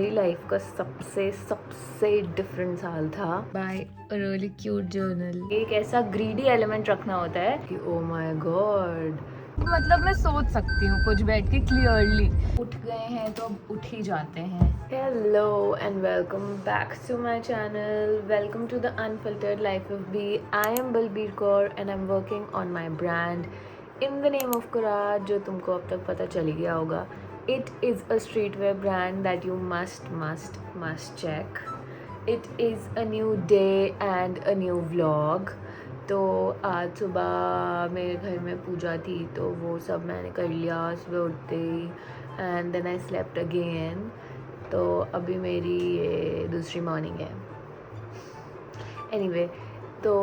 मेरी लाइफ का सबसे सबसे डिफरेंट साल था buy a really cute journal. एक ऐसा ग्रीडी एलिमेंट रखना होता है कि ओ माय गॉड, मतलब मैं सोच सकती हूँ कुछ बैठ के क्लियरली। उठ गए हैं तो अब उठ ही जाते हैं। Hello and welcome back to my channel, welcome to the unfiltered life of B. I am Balbir Kaur and I am working on my brand in the name of Courage, जो तुमको अब तक पता चल गया होगा. It is a streetwear brand that you must check. It is a new day and a new vlog. तो आज सुबह मेरे घर में पूजा थी तो वो सब मैंने कर लिया सुबह उठते ही, and then I slept again. तो अभी मेरी ये दूसरी मॉर्निंग है. एनीवे, तो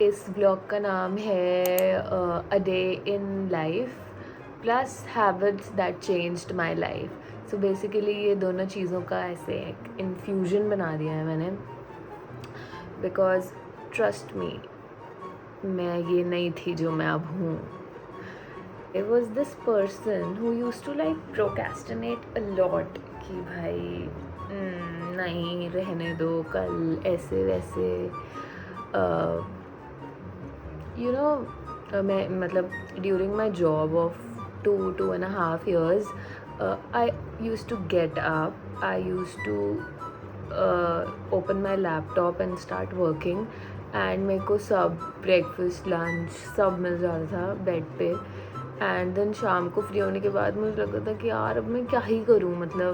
इस ब्लॉग का नाम है a day in life plus habits that changed my life. So basically ये दोनों चीज़ों का ऐसे एक इन्फ्यूजन बना दिया है मैंने, बिकॉज ट्रस्ट मी, मैं ये नहीं थी जो मैं अब हूँ. It was this person who use to like procrastinate a lot कि भाई नहीं रहने दो, कल ऐसे वैसे. यू नो, मैं मतलब during my job of 2.5 years, I used to get up, I used to open my laptop and start working, and मेरे को सब ब्रेकफास्ट लंच सब मिल जाता था बेड पे. एंड देन शाम को फ्री होने के बाद मुझे लगता था कि यार अब मैं क्या ही करूँ, मतलब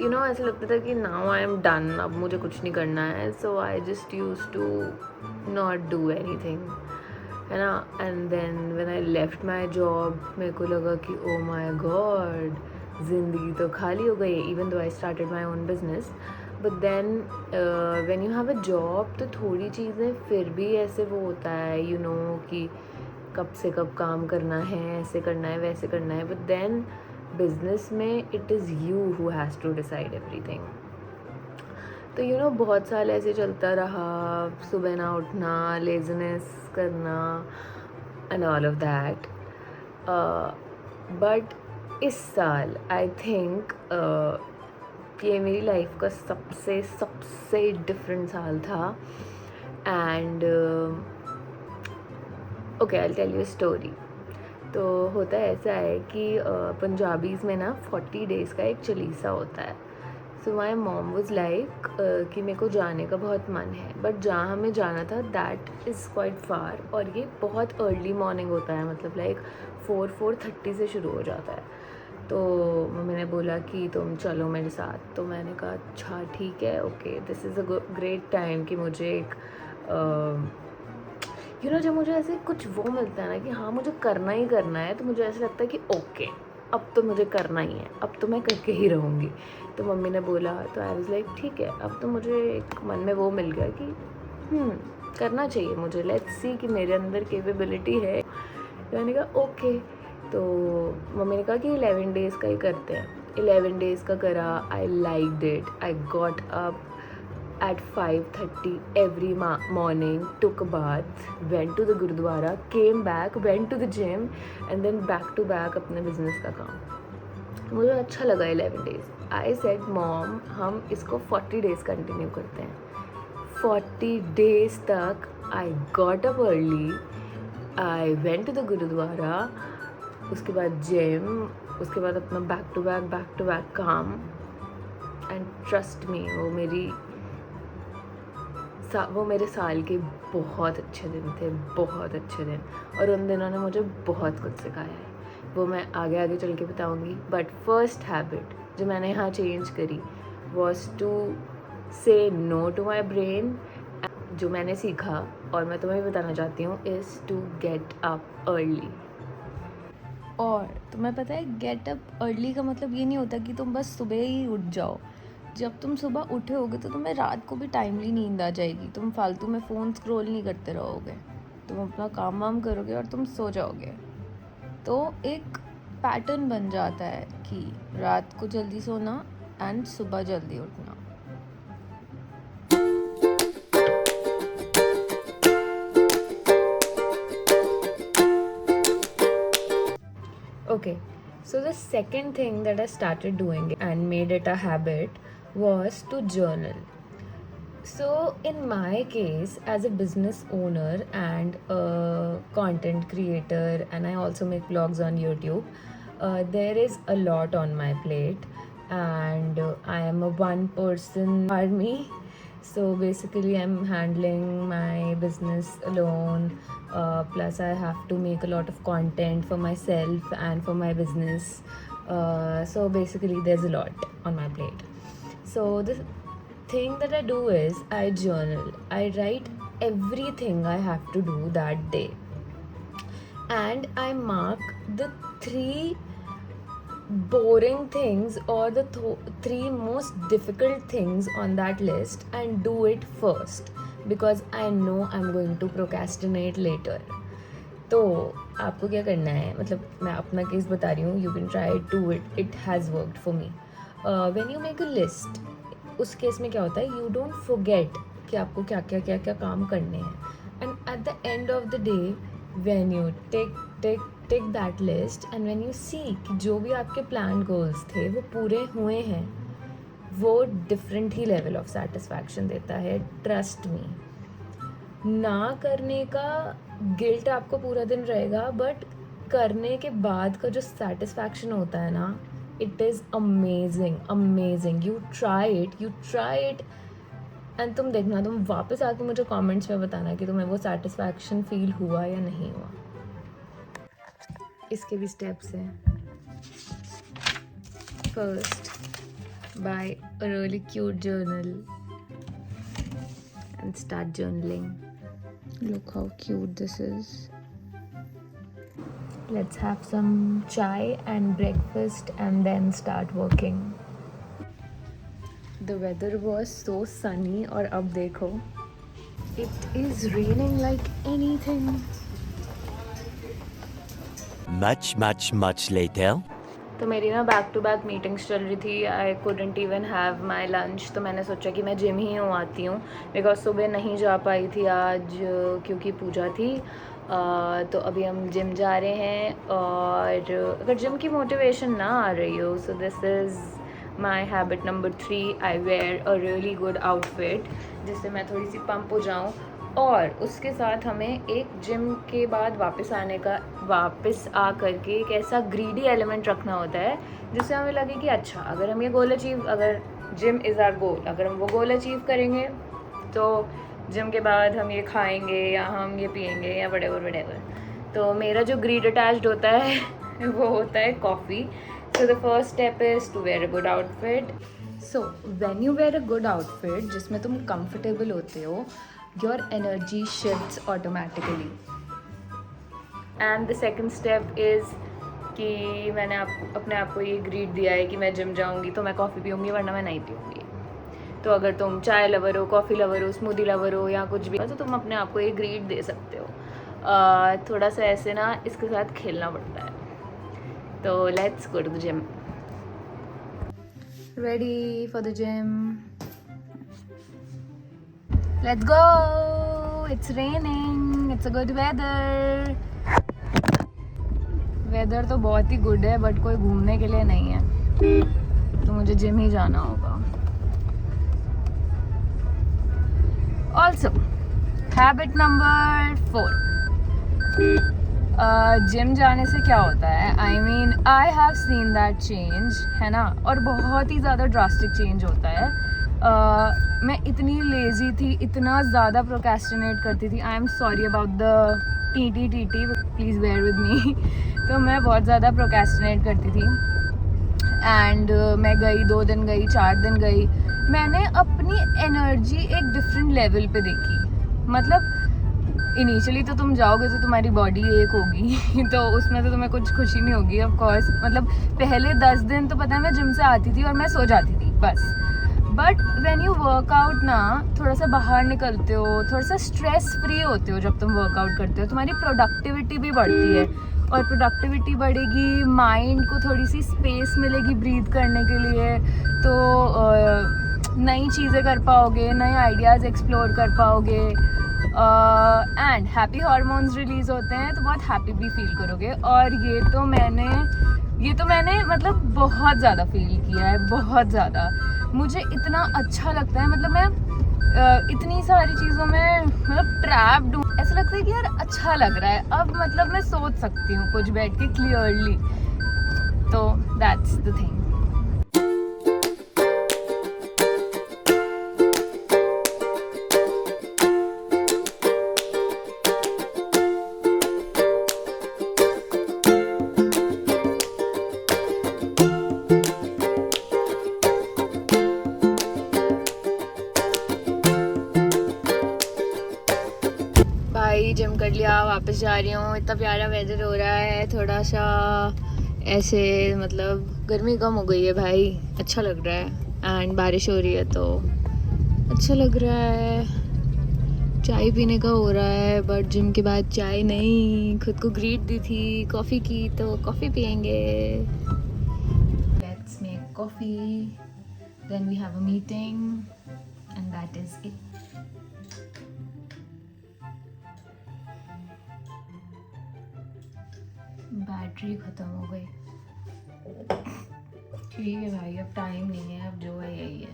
यू नो ऐसा लगता था कि नाउ आई एम डन, अब मुझे कुछ नहीं करना है. So I just use to not do anything, है ना. And then when I left my job मेरे को लगा कि ओ माई गॉड, ज़िंदगी तो खाली हो गई. Even though I started my own business, but then when you have a job तो थोड़ी चीज़ें फिर भी ऐसे वो होता है, यू नो, कि कब से कब काम करना है, ऐसे करना है वैसे करना है. बट देन बिजनेस में it is you who has to decide everything. तो यू नो बहुत साल ऐसे चलता रहा, सुबह ना उठना, लेज़नेस करना and all of that. But इस साल आई थिंक ये मेरी लाइफ का सबसे सबसे डिफरेंट साल था. And okay, I will tell you story. तो होता ऐसा है कि पंजाबीज़ में ना 40 डेज़ का एक चलीसा होता है. सो माई मॉम वॉज लाइक कि मेरे को जाने का बहुत मन है, बट जहाँ हमें जाना था दैट इज़ क्वाइट फार, और ये बहुत अर्ली मॉर्निंग होता है, मतलब लाइक 4:30 से शुरू हो जाता है. तो मम्मी ने बोला कि तुम चलो मेरे साथ. तो मैंने कहा अच्छा ठीक है, okay, this is a great time कि मुझे एक यू नो जब मुझे ऐसे कुछ वो मिलता है ना कि हाँ मुझे करना ही करना है, तो मुझे ऐसा लगता है कि ओके अब तो मुझे करना ही है, अब तो मैं करके ही रहूँगी. तो मम्मी ने बोला, तो आई वाज लाइक ठीक है, अब तो मुझे एक मन में वो मिल गया कि करना चाहिए मुझे, लेट्स सी कि मेरे अंदर कैपेबिलिटी है. तो मैंने कहा ओके. तो मम्मी ने कहा कि 11 डेज़ का ही करते हैं. 11 डेज़ का करा. I liked it. I got up at 5:30 every morning, took a bath, went to the gurudwara, came back, went to the gym, and then back to back अपने बिजनेस का काम. मुझे अच्छा लगा 11 डेज़. आई सेड मॉम हम इसको 40 days continue करते हैं. 40 डेज़ तक I got up early, I went to the gurudwara, उसके बाद जिम, उसके बाद अपना बैक टू बैक काम. एंड ट्रस्ट मी, वो मेरे साल के बहुत अच्छे दिन थे, बहुत अच्छे दिन. और उन दिनों ने मुझे बहुत कुछ सिखाया है, वो मैं आगे आगे चल के बताऊँगी. बट फर्स्ट हैबिट जो मैंने यहाँ चेंज करी was to say no to my brain. जो मैंने सीखा और मैं तुम्हें बताना चाहती हूँ is to get up early. और तुम्हें पता है गेट अप अर्ली का मतलब ये नहीं होता कि तुम बस सुबह ही उठ जाओ. जब तुम सुबह उठे होगे तो तुम्हें रात को भी टाइमली नींद आ जाएगी, तुम फालतू में फ़ोन स्क्रॉल नहीं करते रहोगे, तुम अपना काम वाम करोगे और तुम सो जाओगे. तो एक पैटर्न बन जाता है कि रात को जल्दी सोना एंड सुबह जल्दी उठना. Okay, So the second thing that I started doing and made it a habit was to journal. So in my case, as a business owner and a content creator, and I also make vlogs on YouTube, there is a lot on my plate, and I am a one-person army. So basically, I'm handling my business alone. Plus, I have to make a lot of content for myself and for my business. So basically, there's a lot on my plate. So the thing that I do is I journal. I write everything I have to do that day, and I mark the 3 boring things or the 3 most difficult things on that list and do it first, because I know I'm going to procrastinate later. तो आपको क्या करना है, मतलब मैं अपना case बता रही हूँ, you can try do it, it has worked for me. When you make a list, उस केस में क्या होता है, यू डोंट फॉरगेट कि आपको क्या क्या क्या क्या काम करने हैं. And at the end of the day when you take that list and when you see कि जो भी आपके प्लान गोल्स थे वो पूरे हुए हैं, वो different he level of satisfaction देता है. Trust me. ना करने का गिल्ट आपको पूरा दिन रहेगा, बट करने के बाद का जो सेटिस्फैक्शन होता है ना, it is amazing. You try it and तुम देखना, तुम वापस आके मुझे कमेंट्स में बताना कि तुम्हें वो सेटिस्फैक्शन फील हुआ या नहीं हुआ. इसके भी स्टेप्स हैं. First, buy a really cute journal and start journaling. Look how cute this is. Let's have some chai and breakfast and then start working. The weather was so sunny और अब देखो, it is raining like anything. Much later. तो मेरी ना back to back meetings चल रही थी. I couldn't even have my lunch. तो मैंने सोचा कि मैं जिम ही आती हूँ, बिकॉज सुबह नहीं जा पाई थी आज क्योंकि पूजा थी. तो अभी हम जिम जा रहे हैं. और अगर जिम की मोटिवेशन ना आ रही हो, so this is my habit number 3. I wear a really good outfit जिससे मैं थोड़ी सी पंप हो जाऊँ. और उसके साथ हमें एक जिम के बाद वापस आ करके एक ऐसा ग्रीडी एलिमेंट रखना होता है जिससे हमें लगे कि अच्छा, अगर हम ये गोल अगर जिम इज़ आवर गोल, अगर हम वो गोल अचीव करेंगे तो जिम के बाद हम ये खाएंगे या हम ये पिएंगे या whatever. तो मेरा जो ग्रीड अटैच्ड होता है वो होता है coffee. So the first step is to wear a good outfit. So when you wear a good outfit जिसमें तुम कंफर्टेबल होते हो, your energy shifts automatically. And the second step is कि मैंने अपने आप को ये ग्रीड दिया है कि मैं जिम जाऊंगी तो मैं कॉफ़ी पीऊँगी, वरना मैं नहीं पीऊँगी. तो अगर तुम चाय लवर हो, कॉफ़ी लवर हो, स्मूदी लवर हो या कुछ भी, तो तुम अपने आप को ये ग्रीड दे सकते हो. थोड़ा सा ऐसे ना इसके साथ खेलना पड़ता है. तो let's go to the gym. Ready for the gym. Let's go! It's raining. It's a good weather. Weather तो बहुत ही गुड है, बट कोई घूमने के लिए नहीं है, तो मुझे जिम ही जाना होगा. Also habit number 4. जिम जाने से क्या होता है, I have seen that change, है ना, और बहुत ही ज़्यादा ड्रास्टिक चेंज होता है. मैं इतनी लेज़ी थी, इतना ज़्यादा प्रोक्रेस्टिनेट करती थी. I am sorry about the tea please bear with me. तो मैं बहुत ज़्यादा प्रोक्रेस्टिनेट करती थी. एंड मैं गई, 2 दिन गई, 4 दिन गई, मैंने अपनी एनर्जी एक डिफरेंट लेवल पे देखी. मतलब इनिशियली तो तुम जाओगे तो तुम्हारी बॉडी एक होगी तो उसमें तो तुम्हें कुछ खुशी नहीं होगी ऑफ कोर्स. मतलब पहले 10 दिन तो पता है मैं जिम से आती थी और मैं सो जाती थी बस. बट व्हेन यू वर्कआउट ना, थोड़ा सा बाहर निकलते हो, थोड़ा सा स्ट्रेस फ्री होते हो जब तुम वर्कआउट करते हो, तुम्हारी प्रोडक्टिविटी भी बढ़ती है. और प्रोडक्टिविटी बढ़ेगी, माइंड को थोड़ी सी स्पेस मिलेगी ब्रीथ करने के लिए, तो नई चीज़ें कर पाओगे, नए आइडियाज़ एक्सप्लोर कर पाओगे. एंड हैप्पी हार्मोन्स रिलीज़ होते हैं, तो बहुत हैप्पी भी फील करोगे. और ये तो मैंने ये तो मैंने मतलब बहुत ज़्यादा फील किया है, बहुत ज़्यादा। मुझे इतना अच्छा लगता है, मतलब मैं इतनी सारी चीज़ों में मतलब ट्रैप्ड हूँ। ऐसा लगता है कि यार अच्छा लग रहा है, अब मतलब मैं सोच सकती हूँ कुछ बैठ के क्लियरली, तो दैट्स द थिंग। भाई जिम कर लिया, वापस जा रही हूँ। इतना प्यारा वेदर हो रहा है, थोड़ा सा ऐसे मतलब गर्मी कम हो गई है भाई, अच्छा लग रहा है। एंड बारिश हो रही है तो अच्छा लग रहा है। चाय पीने का हो रहा है, बट जिम के बाद चाय नहीं, खुद को ग्रीट दी थी कॉफ़ी की, तो कॉफ़ी पियेंगे। Let's make coffee, then we have a meeting and that is it. Battery ख़त्म हो गई। ठीक है भाई, अब टाइम नहीं है, अब जो है यही है।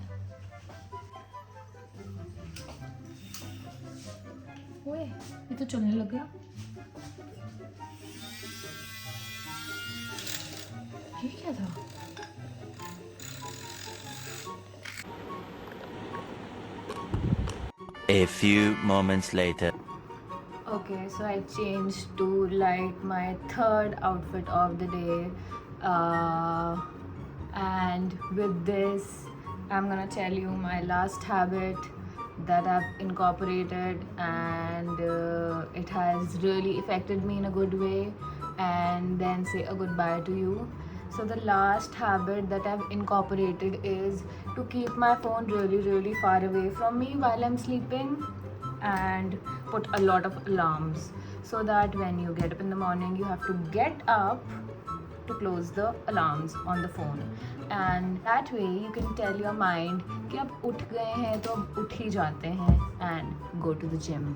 ओए, ये तो चलने लग गया। ये क्या था? A few moments later. Okay, so I changed to like my third outfit of the day, and with this I'm gonna tell you my last habit that I've incorporated, and it has really affected me in a good way, and then say a goodbye to you. So the last habit that I've incorporated is to keep my phone really far away from me while I'm sleeping, and put a lot of alarms, so that when you get up in the morning you have to get up to close the alarms on the phone, and that way you can tell your mind कि अब उठ गए हैं तो अब उठ ही जाते हैं, and go to the gym.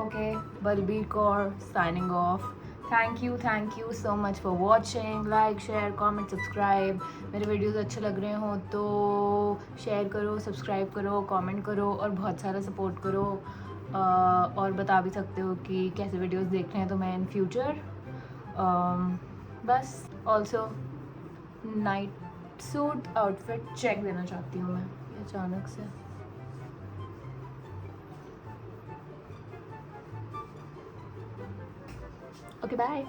Okay, Balbir Kaur signing off. Thank you so much for watching. Like, share, comment, subscribe. मेरे वीडियोस अच्छे लग रहे हो तो शेयर करो, सब्सक्राइब करो, कमेंट करो और बहुत सारा सपोर्ट करो। और बता भी सकते हो कि कैसे वीडियोस देख रहे हैं तो मैं इन फ्यूचर। बस also night suit outfit check देना चाहती हूँ मैं, ये अचानक से। Okay bye.